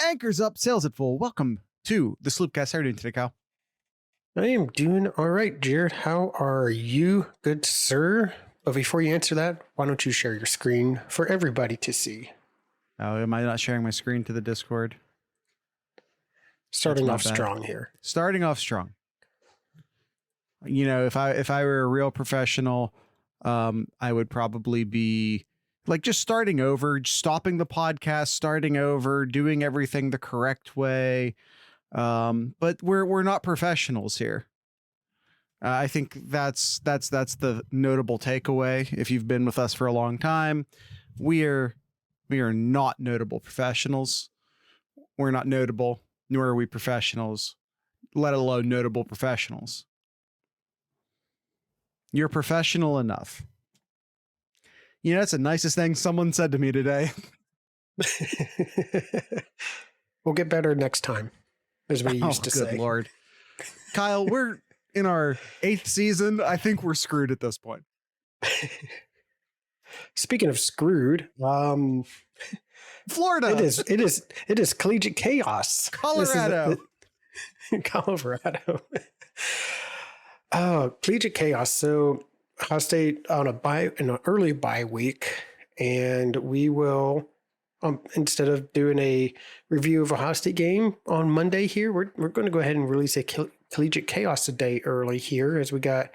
Anchors up, sails at full. Welcome to the Sloopcast. How are you doing today, Kyle? I am doing all right, Jared. How are you, good sir? But before you answer that, why don't you share your screen for everybody to see? Oh, am I not sharing my screen to the Discord? Starting off strong here. Starting off strong. You know, if I were a real professional, I would probably be like just starting over, stopping the podcast, starting over, doing everything the correct way. But we're not professionals here. I think that's the notable takeaway. If you've been with us for a long time, we are not notable professionals. We're not notable, nor are we professionals, let alone notable professionals. You're professional enough. You know, that's the nicest thing someone said to me today. We'll get better next time, as we used to say. Good Lord. Kyle, we're in our 8th season. I think we're screwed at this point. Speaking of screwed, Florida. It is collegiate chaos. Colorado. Colorado. Oh, collegiate chaos. So Ohio State on an early bye week, and we will instead of doing a review of Ohio State game on Monday here, we're going to go ahead and release a collegiate chaos a day early here, as we have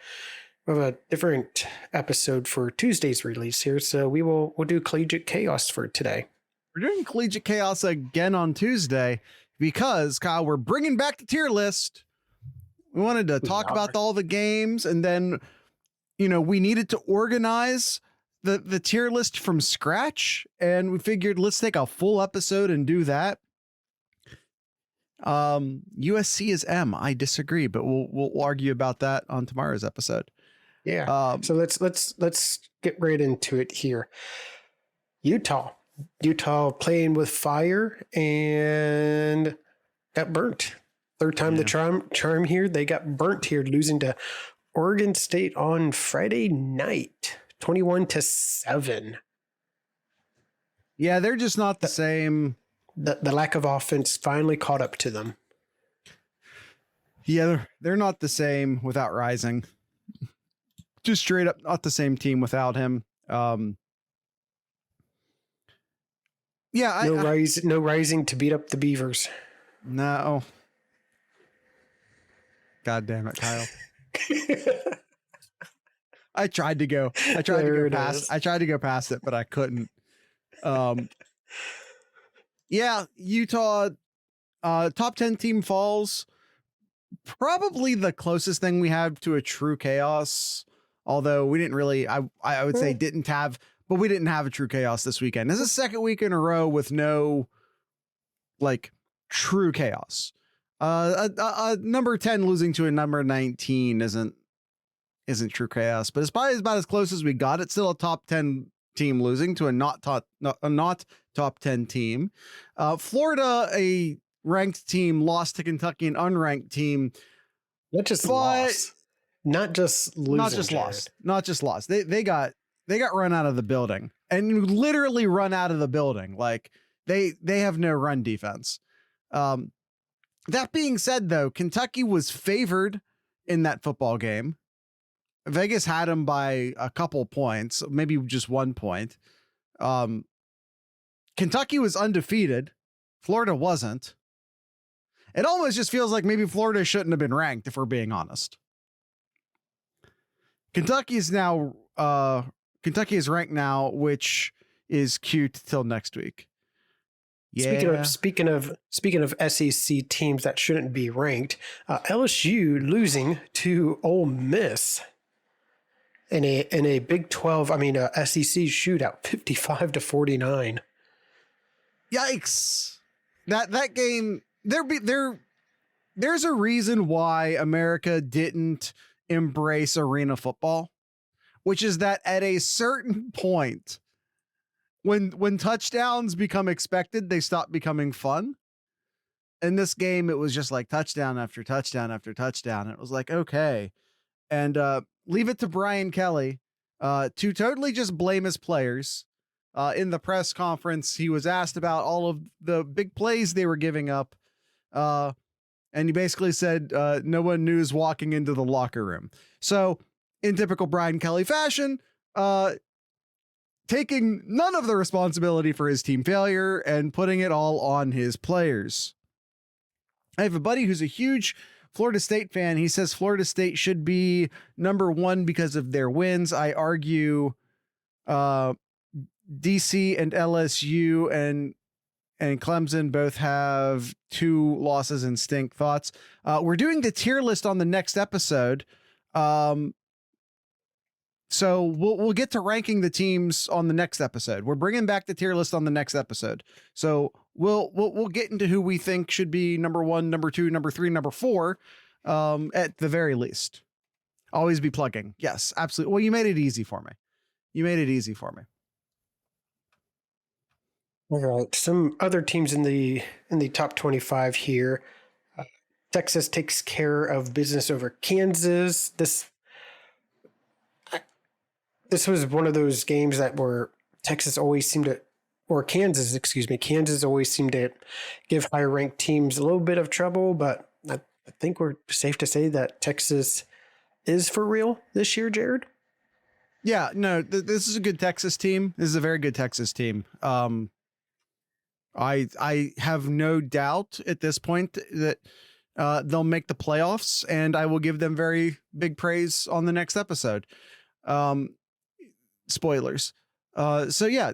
a different episode for Tuesday's release here. So we'll do collegiate chaos for today. We're doing collegiate chaos again on Tuesday because, Kyle, we're bringing back the tier list. We wanted to talk about all the games, and then, you know, we needed to organize the tier list from scratch, and we figured let's take a full episode and do that. USC is M. I disagree, but we'll argue about that on tomorrow's episode. Yeah. So let's get right into it here. Utah playing with fire and got burnt. Third time the charm here. They got burnt here, losing to Oregon State on Friday night, 21-7. Yeah, they're just not the same. The lack of offense finally caught up to them. Yeah, they're not the same without Rising. Just straight up not the same team without him. No Rising to beat up the Beavers. No. God damn it, Kyle. I tried to go past it, but I couldn't. Yeah, Utah top 10 team falls. Probably the closest thing we have to a true chaos. Although we didn't really, I would say we didn't have a true chaos this weekend. This is the second week in a row with no like true chaos. A number 10 losing to a number 19 isn't true chaos, but it's probably about as close as we got. It's still a top 10 team losing to a not top 10 team. Florida, a ranked team, lost to Kentucky, an unranked team. Not just lost. Not just lost. They got run out of the building, and literally run out of the building. Like they have no run defense. That being said, though, Kentucky was favored in that football game. Vegas had them by a couple points, maybe just 1 point. Kentucky was undefeated. Florida wasn't. It almost just feels like maybe Florida shouldn't have been ranked, if we're being honest. Kentucky is ranked now, which is cute till next week. Yeah. Speaking of SEC teams that shouldn't be ranked, LSU losing to Ole Miss in a Big 12, SEC shootout, 55-49. Yikes! That game, there's a reason why America didn't embrace arena football, which is that at a certain point, when touchdowns become expected, they stop becoming fun. In this game, it was just like touchdown after touchdown after touchdown. It was like, okay. And leave it to Brian Kelly to totally just blame his players in the press conference, he was asked about all of the big plays they were giving up. And he basically said no one knew is walking into the locker room. So in typical Brian Kelly fashion, taking none of the responsibility for his team failure and putting it all on his players. I have a buddy who's a huge Florida State fan. He says Florida State should be number one because of their wins. I argue DC and LSU and Clemson both have 2 losses and stink. Thoughts? We're doing the tier list on the next episode. So we'll get to ranking the teams on the next episode. We're bringing back the tier list on the next episode. So we'll get into who we think should be number 1, number 2, number 3, number 4, at the very least. Always be plugging. Yes, absolutely. Well, you made it easy for me. All right. Some other teams in the top 25 here. Texas takes care of business over Kansas. This was one of those games that where Kansas always seemed to give higher ranked teams a little bit of trouble, but I think we're safe to say that Texas is for real this year, Jared. Yeah, no, this is a good Texas team. This is a very good Texas team. I have no doubt at this point that they'll make the playoffs, and I will give them very big praise on the next episode. Spoilers. So yeah,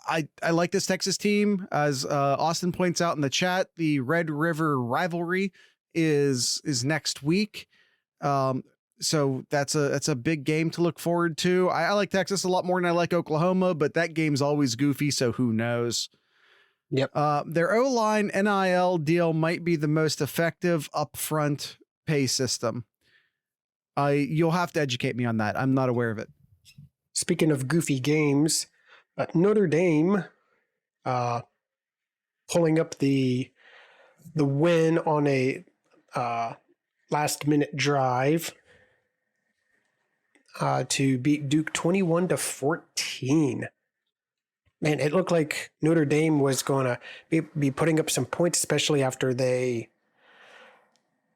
I like this Texas team. As Austin points out in the chat, the Red River rivalry is next week. So that's a big game to look forward to. I like Texas a lot more than I like Oklahoma, but that game's always goofy, so who knows? Yep. Their O-line NIL deal might be the most effective upfront pay system. You'll have to educate me on that. I'm not aware of it. Speaking of goofy games, Notre Dame pulling up the win on a last-minute drive to beat Duke 21-14. Man, it looked like Notre Dame was going to be putting up some points, especially after they...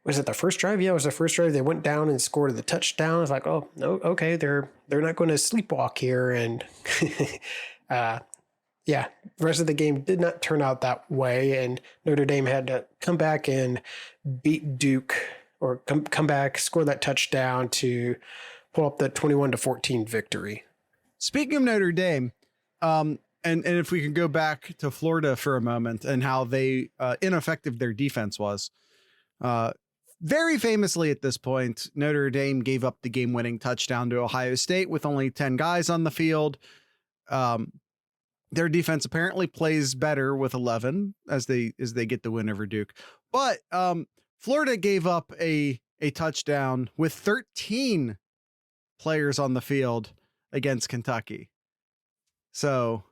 Was it the first drive? Yeah, it was the first drive. They went down and scored the touchdown. It's like, oh, no, okay, they're not going to sleepwalk here. And yeah, the rest of the game did not turn out that way. And Notre Dame had to come back and beat Duke, or come back, score that touchdown to pull up the 21-14 victory. Speaking of Notre Dame, and if we can go back to Florida for a moment and how they ineffective their defense was. Very famously at this point, Notre Dame gave up the game-winning touchdown to Ohio State with only 10 guys on the field. Their defense apparently plays better with 11 as they get the win over Duke. But Florida gave up a touchdown with 13 players on the field against Kentucky. So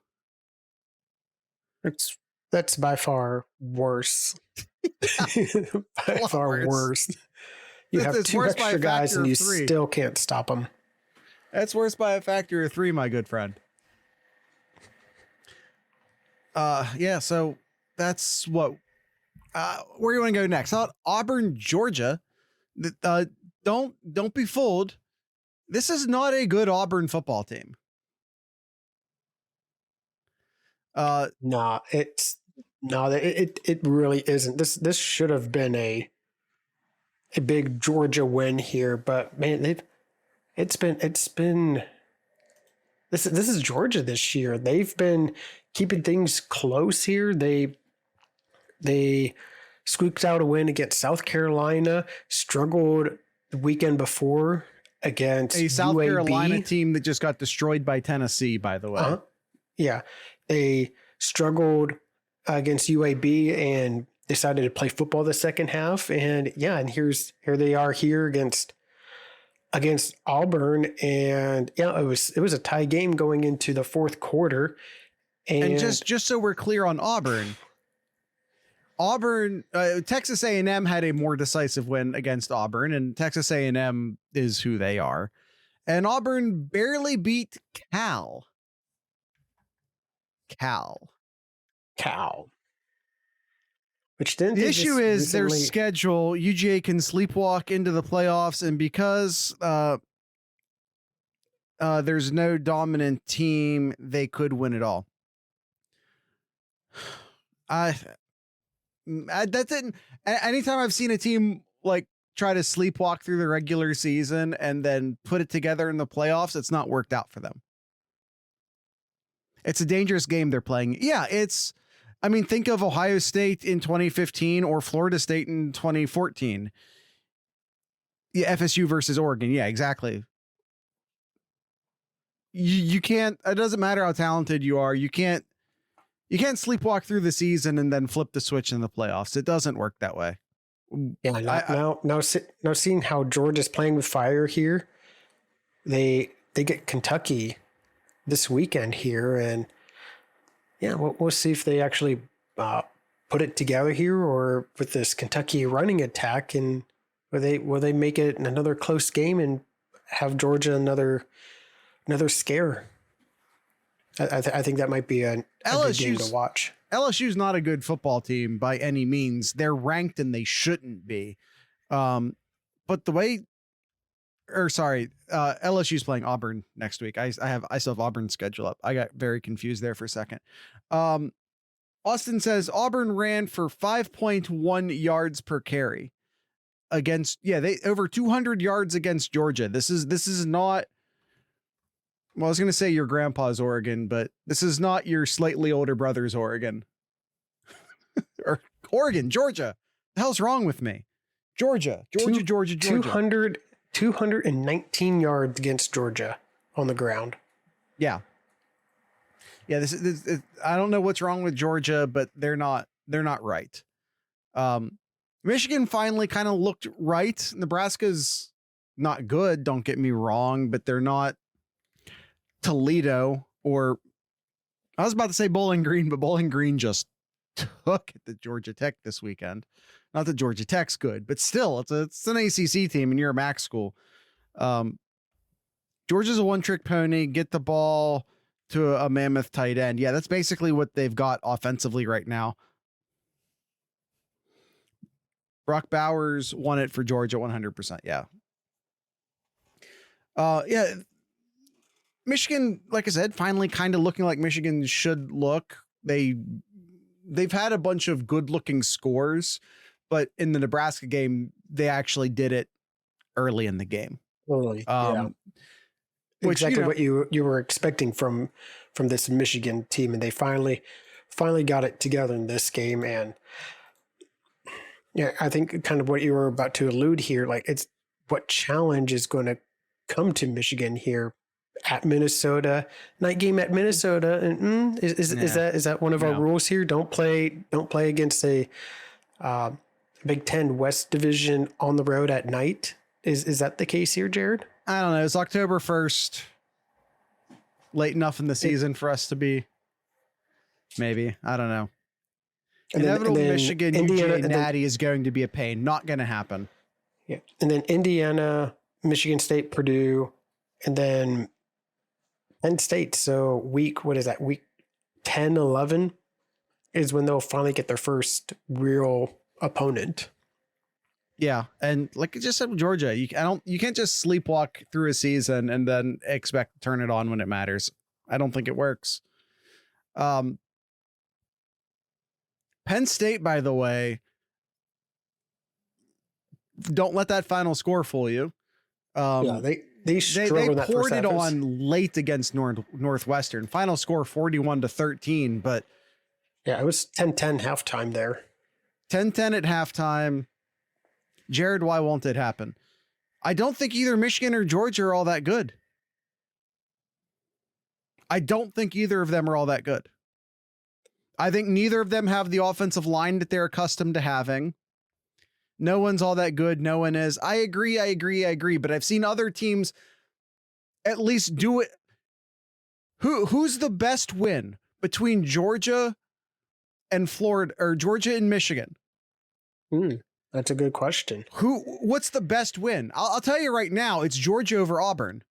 that's by far worse. By far worse. You have 2 extra guys and you still can't stop them. That's worse by a factor of 3, my good friend. Yeah, so that's what where you want to go next? Auburn, Georgia. Don't be fooled. This is not a good Auburn football team. It really isn't. This should have been a big Georgia win here, but man, this is Georgia this year. They've been keeping things close here. They squeaked out a win against South Carolina, struggled the weekend before against a South UAB. Carolina team that just got destroyed by Tennessee, by the way. Yeah. They struggled against UAB and decided to play football the second half. And yeah, and here they are here against Auburn. And yeah, it was a tie game going into the fourth quarter. And just so we're clear on Auburn, Texas A&M had a more decisive win against Auburn, and Texas A&M is who they are. And Auburn barely beat Cal. Cal. Which didn't The issue is their recently... schedule. UGA can sleepwalk into the playoffs, and because there's no dominant team, they could win it all. That's it. Anytime I've seen a team like try to sleepwalk through the regular season and then put it together in the playoffs, it's not worked out for them. It's a dangerous game they're playing. Yeah, think of Ohio State in 2015 or Florida State in 2014. Yeah, FSU versus Oregon. Yeah, exactly. You can't, it doesn't matter how talented you are. You can't sleepwalk through the season and then flip the switch in the playoffs. It doesn't work that way. Yeah, now seeing how Georgia's playing with fire here, they get Kentucky this weekend here, and yeah, we'll see if they actually put it together here, or with this Kentucky running attack, and will they make it another close game and have Georgia another scare. I think that might be a good game to watch. LSU's not a good football team by any means. They're ranked and they shouldn't be. But LSU's playing Auburn next week. I still have Auburn's schedule up. I got very confused there for a second. Austin says Auburn ran for 5.1 yards per carry against, they over 200 yards against Georgia. This is not, well, I was going to say your grandpa's Oregon, but this is not your slightly older brother's Oregon. Or Oregon, Georgia. The hell's wrong with me? Georgia. 219 yards against Georgia on the ground. Yeah. Yeah, this I don't know what's wrong with Georgia, but they're not right. Michigan finally kind of looked right. Nebraska's not good, don't get me wrong, but they're not Toledo, or I was about to say Bowling Green, but Bowling Green just took it to Georgia Tech this weekend. Not that Georgia Tech's good, but still, it's an ACC team and you're a MAC school. Georgia's a one-trick pony. Get the ball to a mammoth tight end. Yeah, that's basically what they've got offensively right now. Brock Bowers won it for Georgia 100%. Yeah. Yeah. Michigan, like I said, finally kind of looking like Michigan should look. They've had a bunch of good looking scores, but in the Nebraska game, they actually did it early in the game. Early, yeah. Which, exactly what you were expecting from this Michigan team, and they finally got it together in this game. And yeah, I think kind of what you were about to allude here, like it's what challenge is going to come to Michigan here at Minnesota, night game at Minnesota. And is that one of our rules here? Don't play against a Big Ten West Division on the road at night. Is that the case here, Jared? I don't know. It's October 1st, late enough in the season for us to be, maybe, I don't know. Inevitable Michigan UGA natty is going to be a pain. Not going to happen. Yeah. And then Indiana, Michigan State, Purdue, and then Penn State. So week 10, 11 is when they'll finally get their first real opponent. Yeah, and like I just said with Georgia, you can't just sleepwalk through a season and then expect to turn it on when it matters. I don't think it works. Penn State, by the way, don't let that final score fool you. They poured it on late against Northwestern. Final score 41-13, but yeah, it was 10-10 halftime there. 10-10 at halftime. Jared, why won't it happen? I don't think either Michigan or Georgia are all that good. I don't think either of them are all that good. I think neither of them have the offensive line that they're accustomed to having. No one's all that good. No one is. I agree. But I've seen other teams at least do it. Who's the best win between Georgia and Florida, or Georgia and Michigan? That's a good question. What's the best win? I'll tell you right now, it's Georgia over Auburn.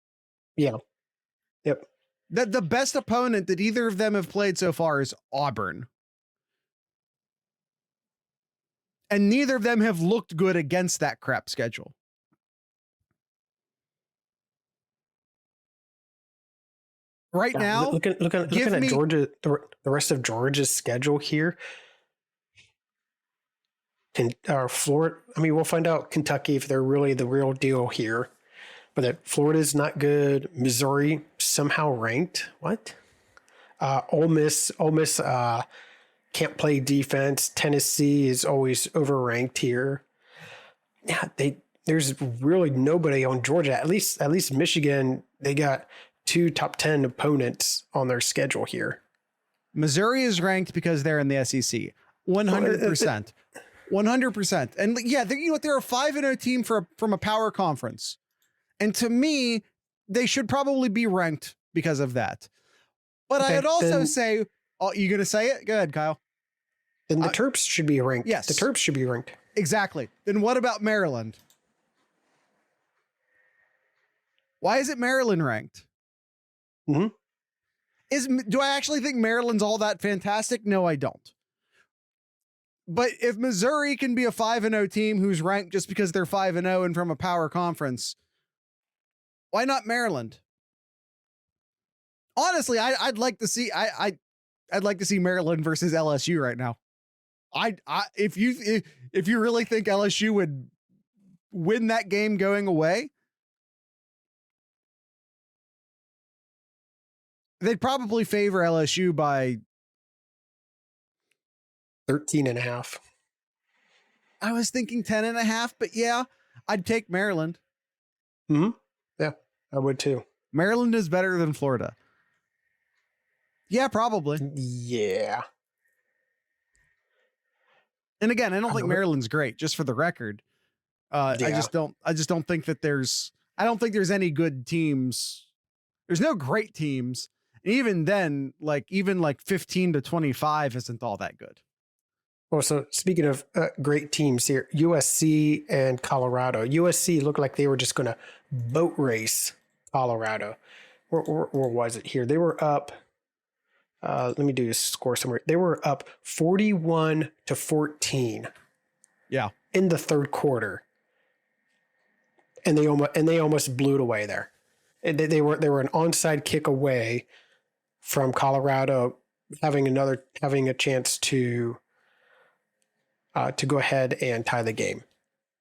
Yeah. Yep. That the best opponent that either of them have played so far is Auburn. And neither of them have looked good against that crap schedule. Right now, looking at Georgia, the rest of Georgia's schedule here, and Florida. I mean, we'll find out Kentucky if they're really the real deal here, but that Florida's not good. Missouri somehow ranked. What? Ole Miss can't play defense. Tennessee is always overranked here. Yeah, there's really nobody on Georgia. At least Michigan, they got 2 top 10 opponents on their schedule here. Missouri is ranked because they're in the SEC. 100%. 100%. And yeah, they're a 5-0 team from a power conference. And to me, they should probably be ranked because of that. But okay, I'd also say, oh, you going to say it? Go ahead, Kyle. Then the Terps should be ranked. Yes. The Terps should be ranked. Exactly. Then what about Maryland? Why is it Maryland ranked? Mm-hmm. Do I actually think Maryland's all that fantastic? No, I don't. But if Missouri can be a 5-0 team who's ranked just because they're 5-0 and from a power conference, why not Maryland? Honestly, I'd like to see I'd like to see Maryland versus LSU right now. If you really think LSU would win that game going away, they'd probably favor LSU by 13.5. I was thinking 10.5, but yeah, I'd take Maryland. Hmm. Yeah, I would too. Maryland is better than Florida. Yeah, probably. Yeah. And again, I don't think Maryland's great, just for the record. Yeah. I just don't think that I don't think there's any good teams. There's no great teams. And even then, even 15 to 25 isn't all that good. Well, so speaking of great teams here, USC and Colorado. USC looked like they were just going to boat race Colorado. Where was it here? They were up. Let me do a score somewhere. They were up 41-14. Yeah. In the third quarter, and they almost blew it away there. They were an onside kick away from Colorado having a chance to go ahead and tie the game.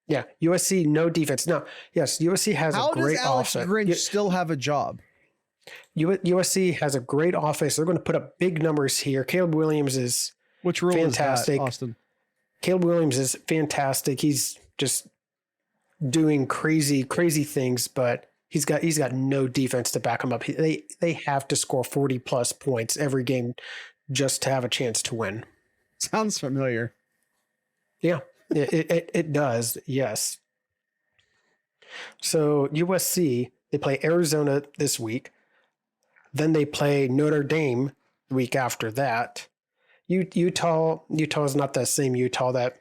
Yeah, USC no defense. No, yes, USC has a great offense. How does Alex Grinch still have a job? USC has a great offense. They're going to put up big numbers here. Caleb Williams is Which rule fantastic. Is that, Austin? Caleb Williams is fantastic. He's just doing crazy things, but he's got no defense to back him up. They have to score 40 plus points every game just to have a chance to win. Sounds familiar. Yeah, it does. Yes. So USC, they play Arizona this week. Then they play Notre Dame the week after that. Utah is not the same Utah that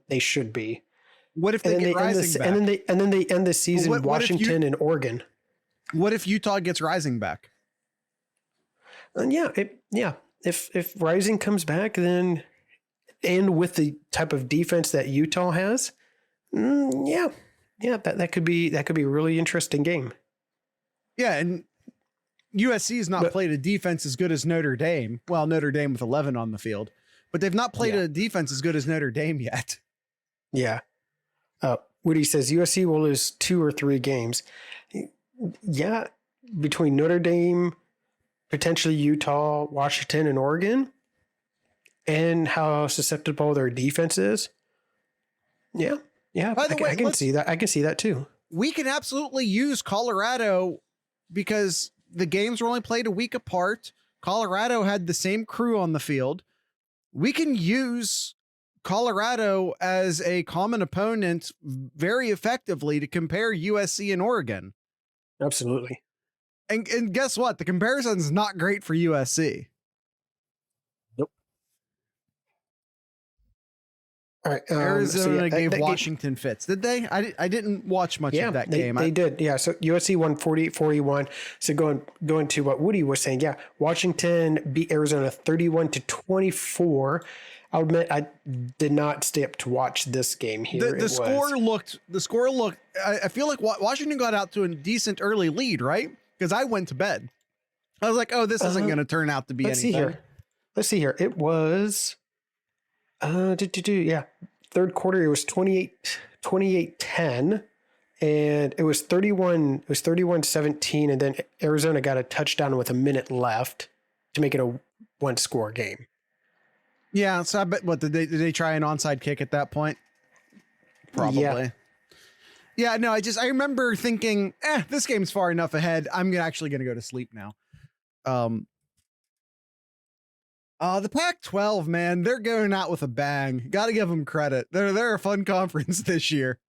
they should be. What if they get Rising back? And then they end the season Washington and Oregon. What if Utah gets Rising back? If Rising comes back, then and with the type of defense that Utah has, that could be a really interesting game. Yeah, and USC has not played a defense as good as Notre Dame. Well, Notre Dame with 11 on the field, but they've not played a defense as good as Notre Dame yet. Yeah. Woody says USC will lose 2 or 3 games. Yeah, between Notre Dame, potentially Utah, Washington, and Oregon, and how susceptible their defense is. Yeah. By the way, I can see that. I can see that too. We can absolutely use Colorado because the games were only played a week apart. Colorado had the same crew on the field. We can use Colorado as a common opponent very effectively to compare USC and Oregon. Absolutely. And guess what? The comparison's not great for USC. Nope. All right. Arizona gave Washington fits. Did they? I didn't watch much of that game. They did. Yeah. So USC won 48-41. So going to what Woody was saying. Yeah. Washington beat Arizona 31-24. I'll admit I did not stay up to watch this game here. The score looked. I feel like Washington got out to a decent early lead, right? Because I went to bed. I was like, oh, this isn't going to turn out to be anything. Let's see here. It was. Yeah. Third quarter, it was 28-10, and it was 31-17, and then Arizona got a touchdown with a minute left to make it a one-score game. Yeah, so I bet did they try an onside kick at that point? Probably. Yeah, no, I remember thinking, this game's far enough ahead. I'm actually going to go to sleep now. The Pac-12, man, they're going out with a bang. Got to give them credit. They're a fun conference this year.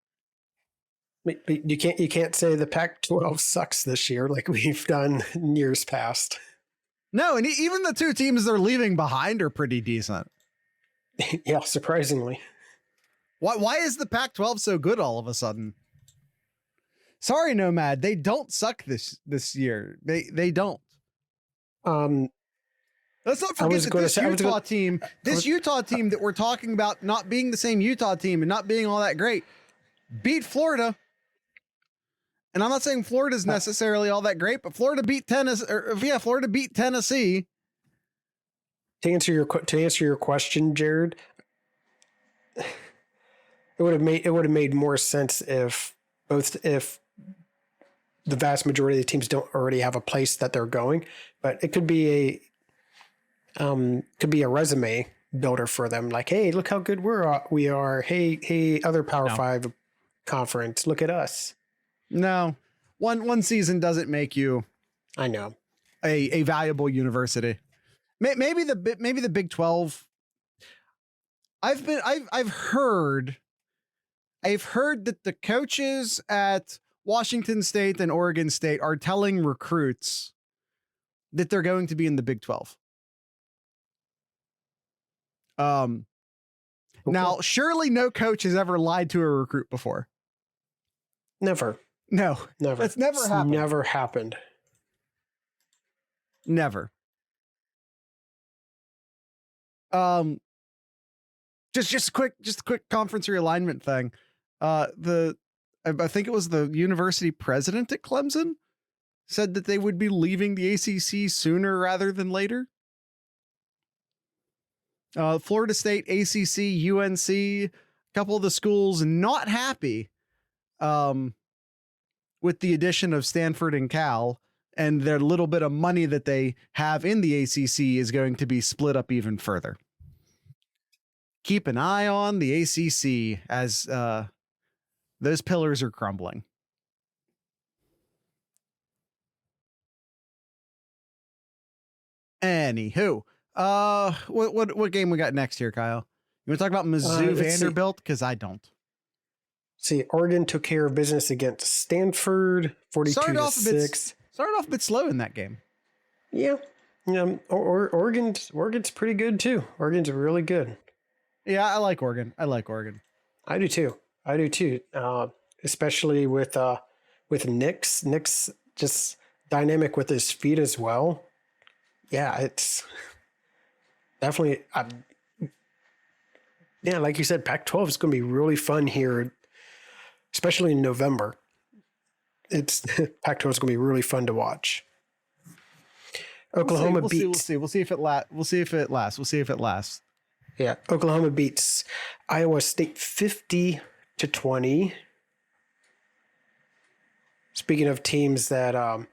You can't say the Pac-12 sucks this year like we've done in years past. No, and even the two teams they're leaving behind are pretty decent. Yeah, surprisingly. Why is the Pac-12 so good all of a sudden? Sorry, Nomad, they don't suck this year. They don't. Let's not forget that this Utah team that we're talking about not being the same Utah team and not being all that great, beat Florida. And I'm not saying Florida's necessarily all that great, but Florida beat Tennessee. Florida beat Tennessee. To answer your question, Jared, it would have made more sense if the vast majority of the teams don't already have a place that they're going, but it could be a resume builder for them. Like, hey, look how good we are. Hey, other Power 5 conference, look at us. No, one season doesn't make you. I know a valuable university. Maybe the Big 12. I've heard that the coaches at Washington State and Oregon State are telling recruits that they're going to be in the Big 12. Now, surely no coach has ever lied to a recruit before. Never. No, never. That's never happened. Never happened. Never. Just a quick conference realignment thing. I think it was the university president at Clemson said that they would be leaving the ACC sooner rather than later. Florida State, ACC, UNC, a couple of the schools not happy with the addition of Stanford and Cal, and their little bit of money that they have in the ACC is going to be split up even further. Keep an eye on the ACC as those pillars are crumbling. Anywho, what game we got next here, Kyle? You want to talk about Mizzou Vanderbilt? Because I don't. See, Oregon took care of business against Stanford, 42-6. Started off a bit slow in that game. Yeah. Oregon's pretty good too. Oregon's really good. Yeah, I like Oregon. I do too. Especially with Nick's just dynamic with his feet as well. Yeah, it's definitely. Like you said, Pac-12 is going to be really fun here, especially in November. Pac-12 is going to be really fun to watch. Oklahoma beats. We'll see if it lasts. Yeah, Oklahoma beats Iowa State 50-20. Speaking of teams that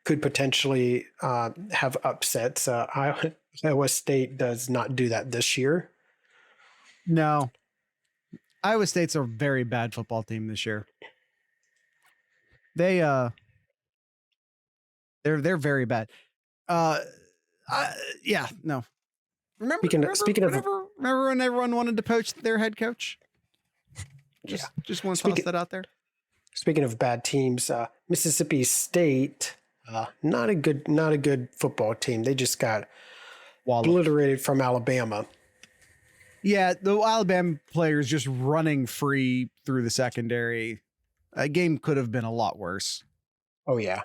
could potentially have upsets, Iowa State does not do that this year. No, Iowa State's a very bad football team this year. They're very bad. No. Remember when everyone wanted to poach their head coach? Just want to toss that out there. Speaking of bad teams, Mississippi State, not a good football team. They just got obliterated from Alabama. Yeah, the Alabama players just running free through the secondary. A game could have been a lot worse. Oh yeah.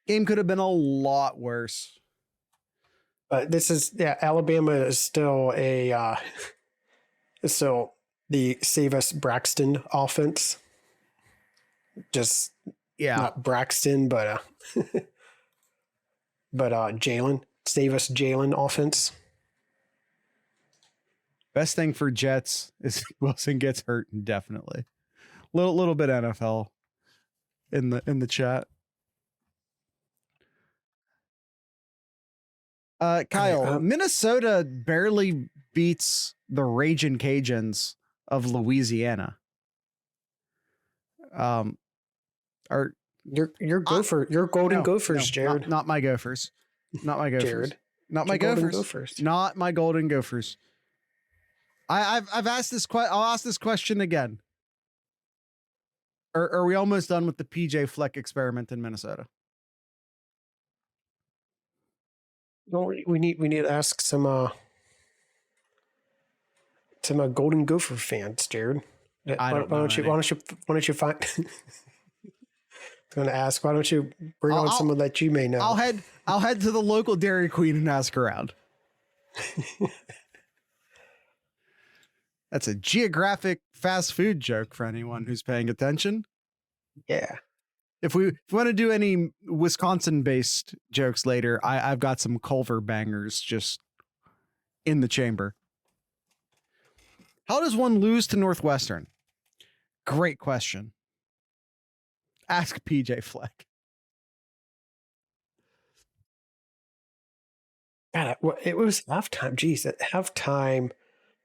Game could have been a lot worse. But this is Alabama is still still the Save Us Braxton offense. Just not Braxton, but Jalen. Save Us Jalen offense. Best thing for Jets is Wilson gets hurt indefinitely. Little bit NFL in the chat. Kyle, Minnesota barely beats the Ragin' Cajuns of Louisiana. Are your Gopher, your Golden Gophers, Jared? Not my Gophers. Not my Gophers. Jared. Not my Gophers. Not my Golden Gophers. I've asked this question. I'll ask this question again. Are we almost done with the PJ Fleck experiment in Minnesota? No, we need to ask some Golden Gopher fans, Jared. Why don't you find? I'm going to ask. Why don't you bring on someone that you may know? I'll head to the local Dairy Queen and ask around. That's a geographic fast food joke for anyone who's paying attention. Yeah. If we want to do any Wisconsin-based jokes later, I've got some Culver bangers just in the chamber. How does one lose to Northwestern? Great question. Ask PJ Fleck. God, it was halftime. Jeez, at halftime,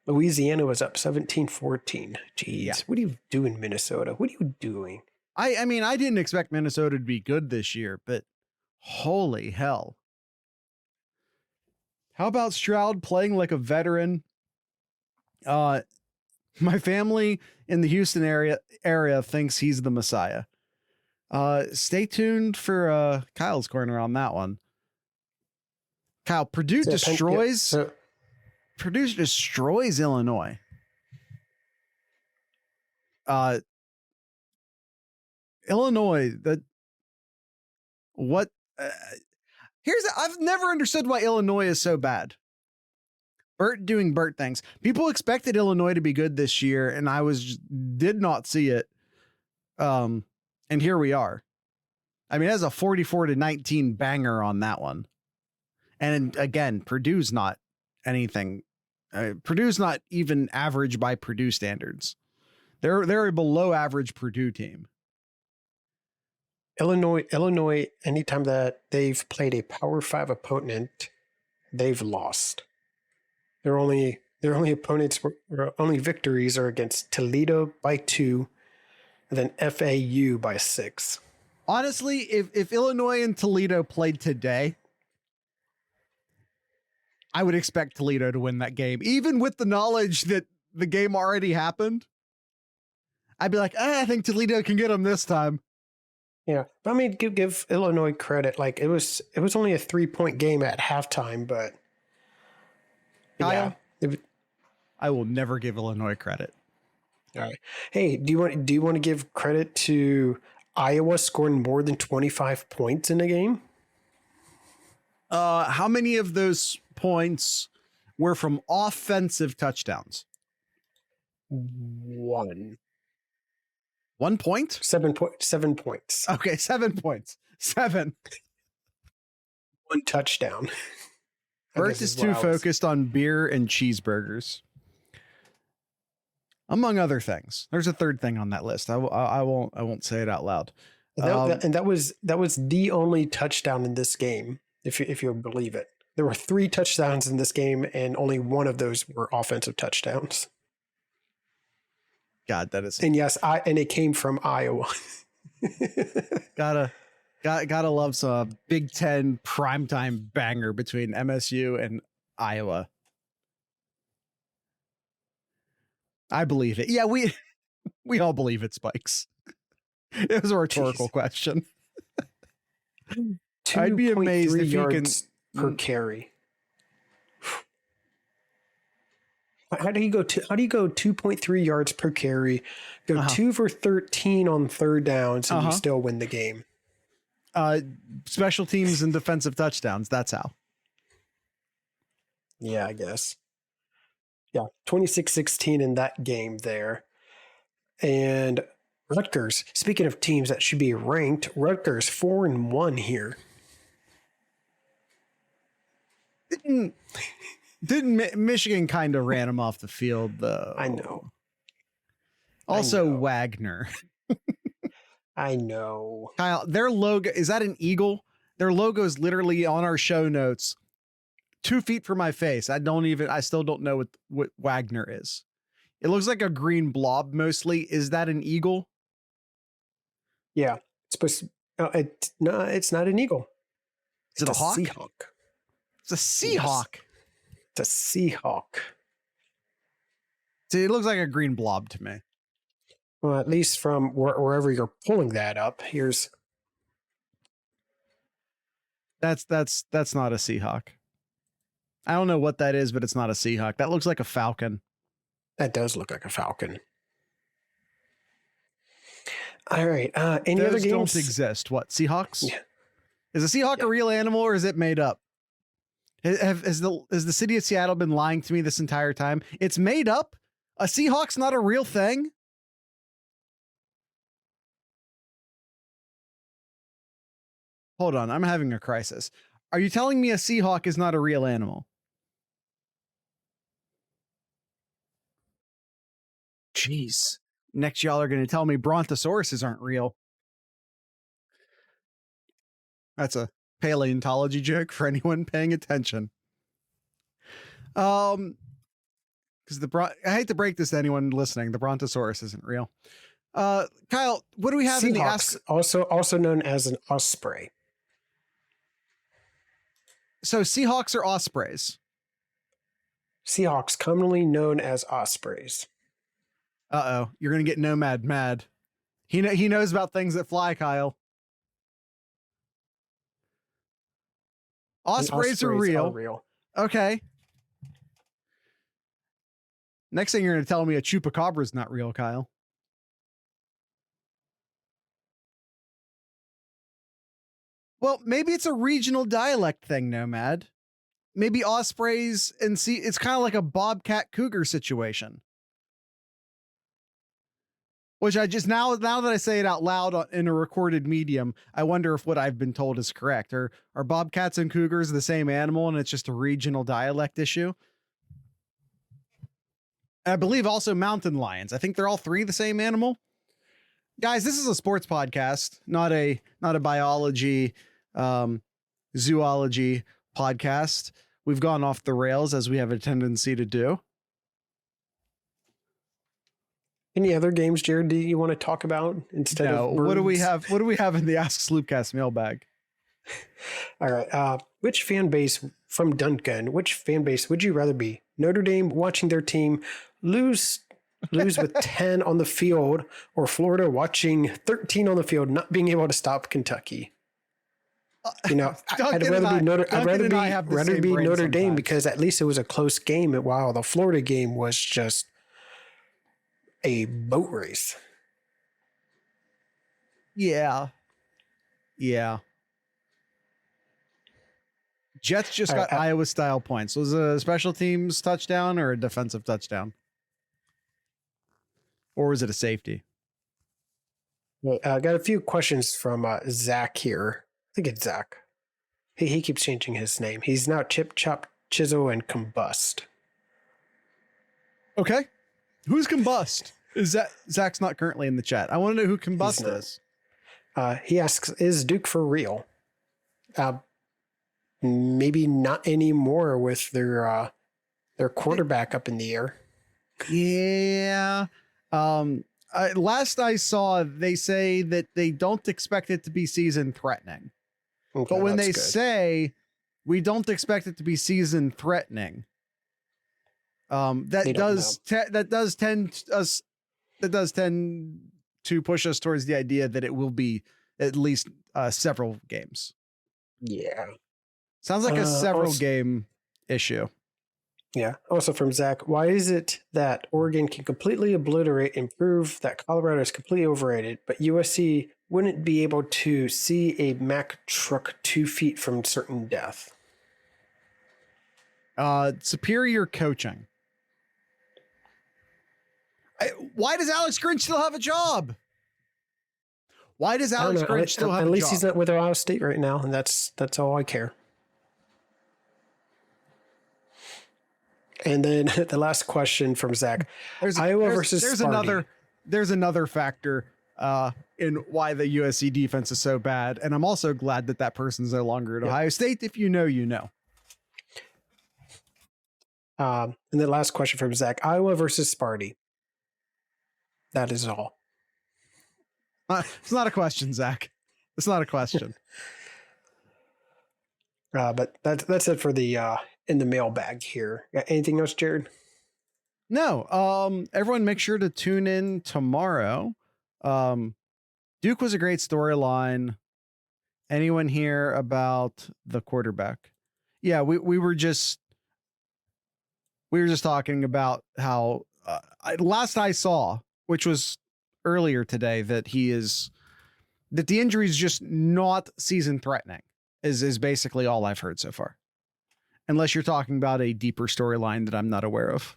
Louisiana was up 17-14. Jeez, What are you doing, Minnesota? What are you doing? I mean, I didn't expect Minnesota to be good this year, but holy hell. How about Stroud playing like a veteran? My family in the Houston area thinks he's the Messiah. Stay tuned for Kyle's corner on that one. Kyle, Purdue destroys Illinois. Illinois, I've never understood why Illinois is so bad. Burt doing Burt things. People expected Illinois to be good this year, and did not see it. And here we are. I mean, it has a 44-19 banger on that one. And again, Purdue's not anything. Purdue's not even average by Purdue standards. They're a below average Purdue team. Illinois, anytime that they've played a Power 5 opponent, they've lost. Their only victories are against Toledo by 2, and then FAU by 6. Honestly, if Illinois and Toledo played today, I would expect Toledo to win that game, even with the knowledge that the game already happened. I'd be like, I think Toledo can get them this time. Yeah, I mean, give Illinois credit. Like it was only a 3-point game at halftime, but Kyle, I will never give Illinois credit. All right. Hey, do you want to give credit to Iowa scoring more than 25 points in a game? How many of those points were from offensive touchdowns? 1. 1 point? 7 points. Okay, 7 points. 7. 1 touchdown. Bert is too focused on beer and cheeseburgers, among other things. There's a third thing on that list. I won't say it out loud. And that was the only touchdown in this game, if you'll believe it. There were 3 touchdowns in this game, and only one of those were offensive touchdowns. God, that is. And yes, it came from Iowa. Gotta love some Big Ten primetime banger between MSU and Iowa. I believe it. Yeah, we all believe it, Spikes. It was a rhetorical question. I'd be amazed if yards per carry. How do you go 2.3 yards per carry, go 2 for 13 on third downs, and you still win the game? Special teams and defensive touchdowns. That's how. Yeah, I guess. Yeah, 26-16 in that game there. And Rutgers, speaking of teams that should be ranked, Rutgers 4-1 here. Didn't Michigan kind of ran him off the field though? I know. Also, Wagner. I know. Kyle, their logo, is that an eagle? Their logo is literally on our show notes, 2 feet from my face. I still don't know what Wagner is. It looks like a green blob mostly. Is that an eagle? Yeah. It's supposed to, no, it's not an eagle. Is it a hawk? Seahawk. It's a Seahawk. It's a Seahawk. See, it looks like a green blob to me. Well, at least from wherever you're pulling that up, here's. That's not a Seahawk. I don't know what that is, but it's not a Seahawk. That looks like a falcon. That does look like a falcon. All right. Any Those other games? don't exist. What, Seahawks? Yeah. Is a Seahawk a real animal or is it made up? Has the city of Seattle been lying to me this entire time? It's made up? A Seahawk's not a real thing? Hold on, I'm having a crisis. Are you telling me a Seahawk is not a real animal? Jeez. Next, y'all are going to tell me brontosauruses aren't real. That's a paleontology joke for anyone paying attention. Because I hate to break this to anyone listening, the brontosaurus isn't real. Kyle, what do we have Seahawks, in the Ask? Also known as an osprey. So Seahawks are ospreys. Seahawks, commonly known as ospreys. Uh-oh, you're going to get Nomad mad. He knows about things that fly, Kyle. Ospreys are real. Okay. Next thing you're going to tell me a chupacabra is not real, Kyle. Well, maybe it's a regional dialect thing, Nomad. Maybe ospreys and it's kind of like a bobcat cougar situation. Which I just now that I say it out loud in a recorded medium, I wonder if what I've been told is correct. Are bobcats and cougars the same animal and it's just a regional dialect issue? I believe also mountain lions. I think they're all three the same animal. Guys, this is a sports podcast, not a biology, zoology podcast. We've gone off the rails as we have a tendency to do. Any other games, Jared, do you want to talk about instead of birds? What do we have in the Ask Sloopcast mailbag? All right. Which fan base from Duncan, which fan base would you rather be? Notre Dame watching their team lose with 10 on the field, or Florida watching 13 on the field, not being able to stop Kentucky? You know, I'd rather be Notre Dame because at least it was a close game, while the Florida game was just a boat race. Yeah. Jets just got Iowa style points. Was it a special teams touchdown or a defensive touchdown? Or was it a safety? I got a few questions from Zach here. I think it's Zach. He keeps changing his name. He's now Chip, Chop, Chisel, and Combust. Okay. Who's Combust? Is that Zach's not currently in the chat? I want to know who Combust is. He asks, is Duke for real? Maybe not anymore with their quarterback up in the air. Yeah. Last I saw, they say that they don't expect it to be season threatening. Okay, but when they say we don't expect it to be season threatening, that does tend to push us towards the idea that it will be at least several games. Yeah. Sounds like a several game issue. Yeah. Also from Zach, why is it that Oregon can completely obliterate and prove that Colorado is completely overrated, but USC wouldn't be able to see a Mack truck 2 feet from certain death? Superior coaching. Why does Alex Grinch still have a job? Why does Alex Grinch still have a job? At least he's not with Ohio State right now, and that's all I care. And then the last question from Zach: Iowa versus Sparty. There's another factor in why the USC defense is so bad, and I'm also glad that person's no longer at Ohio State. If you know, you know. And the last question from Zach: Iowa versus Sparty. That is all. It's not a question, Zach. It's not a question. But that's it for the in the mailbag here. Anything else, Jared? No. Everyone make sure to tune in tomorrow. Duke was a great storyline. Anyone hear about the quarterback? Yeah, we were just talking about how last I saw, which was earlier today, that the injury is just not season threatening is basically all I've heard so far. Unless you're talking about a deeper storyline that I'm not aware of.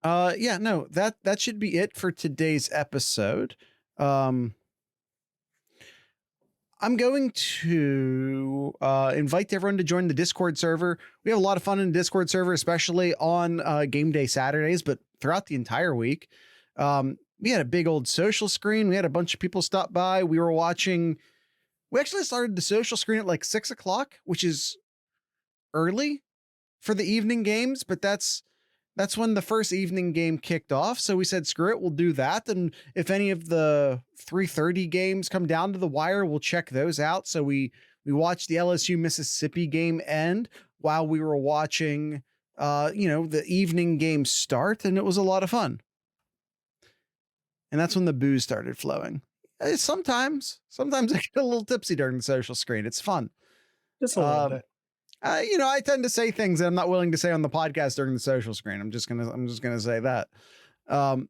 Yeah, no, that should be it for today's episode. I'm going to invite everyone to join the Discord server. We have a lot of fun in the Discord server, especially on game day Saturdays, but throughout the entire week. We had a big old social screen. We had a bunch of people stop by. We actually started the social screen at like 6:00, which is early for the evening games, but that's when the first evening game kicked off. So we said, screw it, we'll do that. And if any of the 3:30 games come down to the wire, we'll check those out. So we watched the LSU Mississippi game end while we were watching, the evening game start. And it was a lot of fun. And that's when the booze started flowing. Sometimes I get a little tipsy during the social screen. It's fun. Just a little bit. I tend to say things that I'm not willing to say on the podcast during the social screen. I'm just gonna say that. So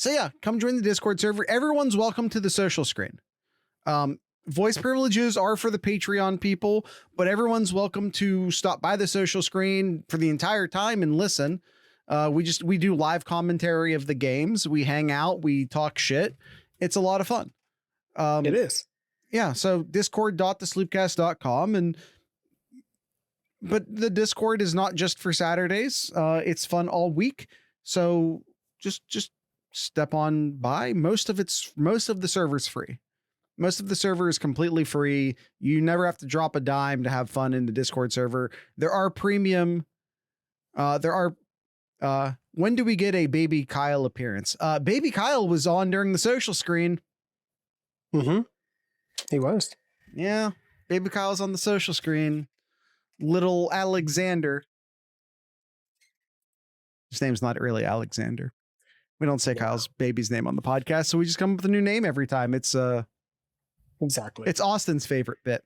yeah, come join the Discord server. Everyone's welcome to the social screen. Voice privileges are for the Patreon people, but everyone's welcome to stop by the social screen for the entire time and listen. We do live commentary of the games. We hang out, we talk shit. It's a lot of fun. It is. Yeah. So discord.thesloopcast.com but the Discord is not just for Saturdays. It's fun all week. So just step on by. Most of the server's free. Most of the server is completely free. You never have to drop a dime to have fun in the Discord server. There are premium. When do we get a Baby Kyle appearance? Baby Kyle was on during the social screen. Mm-hmm. He was. Yeah. Baby Kyle's on the social screen. Little Alexander. His name's not really Alexander. We don't say Kyle's baby's name on the podcast, so we just come up with a new name every time. It's exactly. It's Austin's favorite bit.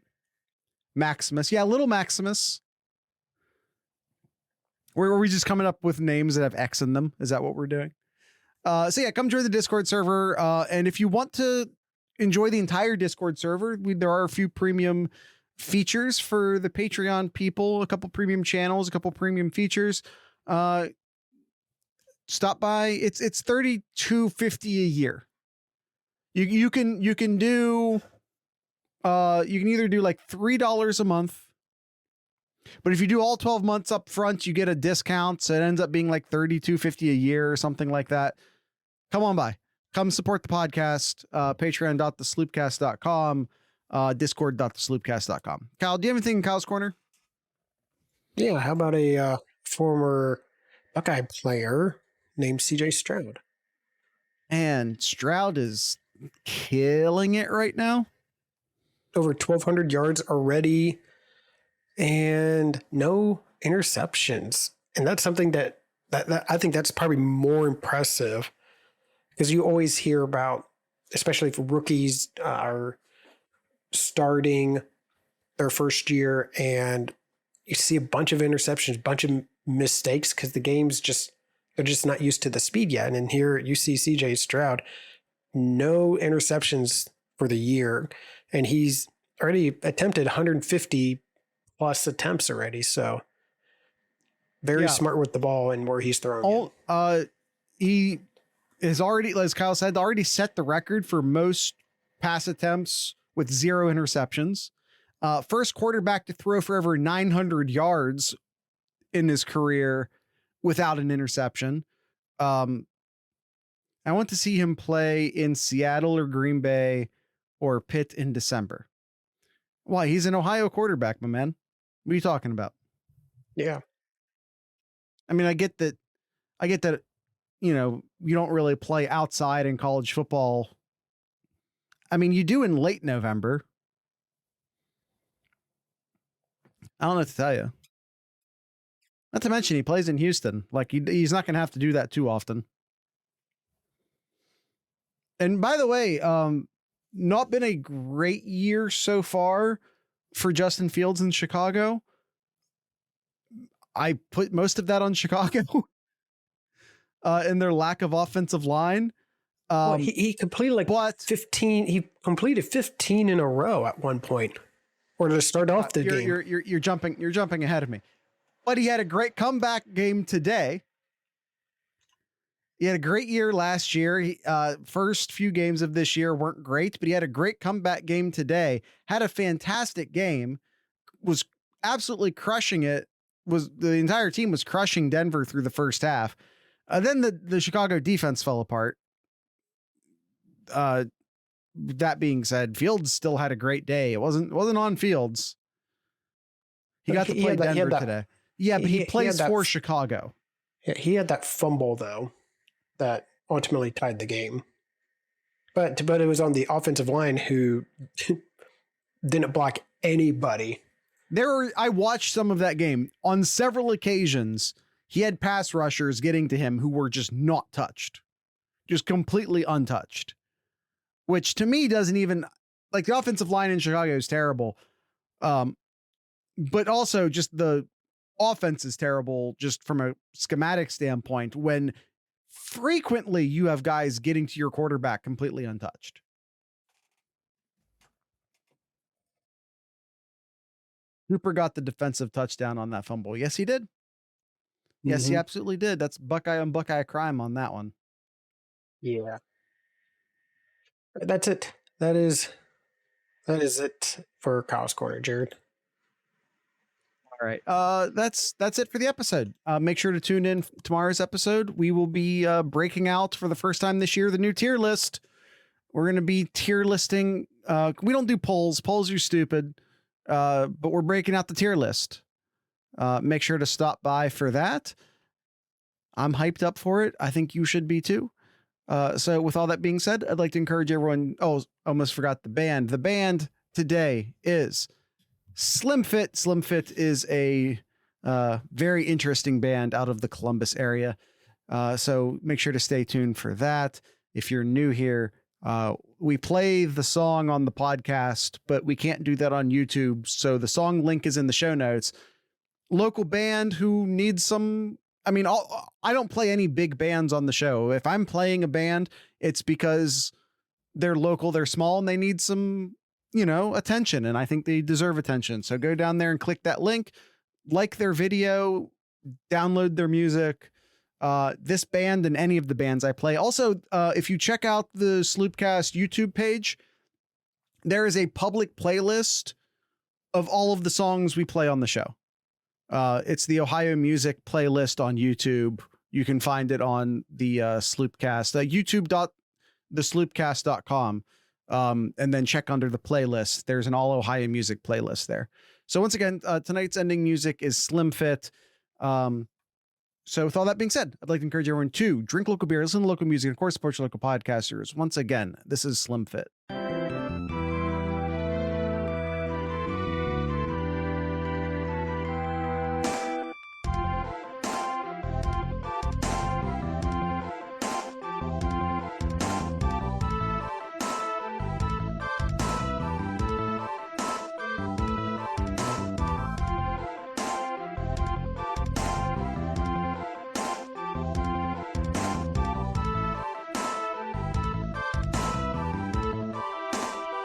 Maximus. Yeah, little Maximus. Were we just coming up with names that have X in them? Is that what we're doing? So yeah, come join the Discord server. And if you want to enjoy the entire Discord server, there are a few premium features for the Patreon people, a couple premium channels, a couple premium features. Stop by. It's $32.50 a year. You can do you can either do like $3 a month, but if you do all 12 months up front, you get a discount. So it ends up being like $32.50 a year or something like that. Come on by. Come support the podcast. Patreon.thesloopcast.com. Discord.thesloopcast.com. Kyle, do you have anything in Kyle's Corner? Yeah, how about a former Buckeye player named CJ Stroud? And Stroud is killing it right now. Over 1,200 yards already and no interceptions. And that's something that I think that's probably more impressive, because you always hear about, especially if rookies are starting their first year, and you see a bunch of interceptions, bunch of mistakes because they're just not used to the speed yet. And then here you see CJ Stroud, no interceptions for the year, and he's already attempted 150 plus attempts already. So very smart with the ball and where he's throwing. He is already, as Kyle said, already set the record for most pass attempts with 0 interceptions. First quarterback to throw for over 900 yards in his career without an interception. I want to see him play in Seattle or Green Bay or Pitt in December. Why? He's an Ohio quarterback, my man. What are you talking about? Yeah. I mean, I get that, you don't really play outside in college football. I mean, you do in late November. I don't know what to tell you. Not to mention he plays in Houston. Like he's not going to have to do that too often. And by the way, not been a great year so far for Justin Fields in Chicago. I put most of that on Chicago and their lack of offensive line. He completed 15. He completed 15 in a row at one point, or to start off the game. You're jumping ahead of me. But he had a great comeback game today. He had a great year last year. First few games of this year weren't great, but he had a great comeback game today. Had a fantastic game. Was absolutely crushing it. The entire team was crushing Denver through the first half. Then the Chicago defense fell apart. That being said, Fields still had a great day. It wasn't on Fields. He got to play Denver today. Yeah, but he plays for Chicago. Yeah, he had that fumble though that ultimately tied the game. But it was on the offensive line who didn't block anybody. I watched some of that game. On several occasions, he had pass rushers getting to him who were just not touched. Just completely untouched. Which to me doesn't even, like, the offensive line in Chicago is terrible. But also just the offense is terrible just from a schematic standpoint when frequently you have guys getting to your quarterback completely untouched. Cooper got the defensive touchdown on that fumble. Yes, he did. Yes, he absolutely did. That's Buckeye on Buckeye crime on that one. Yeah. That's it. That is it for Kyle's Corner, Jared. All right. That's it for the episode. Make sure to tune in tomorrow's episode. We will be breaking out for the first time this year the new tier list. We're going to be tier listing. We don't do polls. Polls are stupid. But we're breaking out the tier list. Make sure to stop by for that. I'm hyped up for it. I think you should be too. So with all that being said, I'd like to encourage everyone. Oh, almost forgot the band. The band today is Slim Fit. Slim Fit is a very interesting band out of the Columbus area. So make sure to stay tuned for that. If you're new here, we play the song on the podcast, but we can't do that on YouTube. So the song link is in the show notes. Local band who needs some. I mean, I don't play any big bands on the show. If I'm playing a band, it's because they're local, they're small, and they need some, attention. And I think they deserve attention. So go down there and click that link, like their video, download their music. This band and any of the bands I play. Also, if you check out the Sloopcast YouTube page, there is a public playlist of all of the songs we play on the show. It's the Ohio Music playlist on YouTube. You can find it on the Sloopcast, youtube.thesloopcast.com. And then check under the playlist. There's an all Ohio Music playlist there. So once again, tonight's ending music is Slim Fit. So with all that being said, I'd like to encourage everyone to drink local beer, listen to local music, and of course, support your local podcasters. Once again, this is Slim Fit.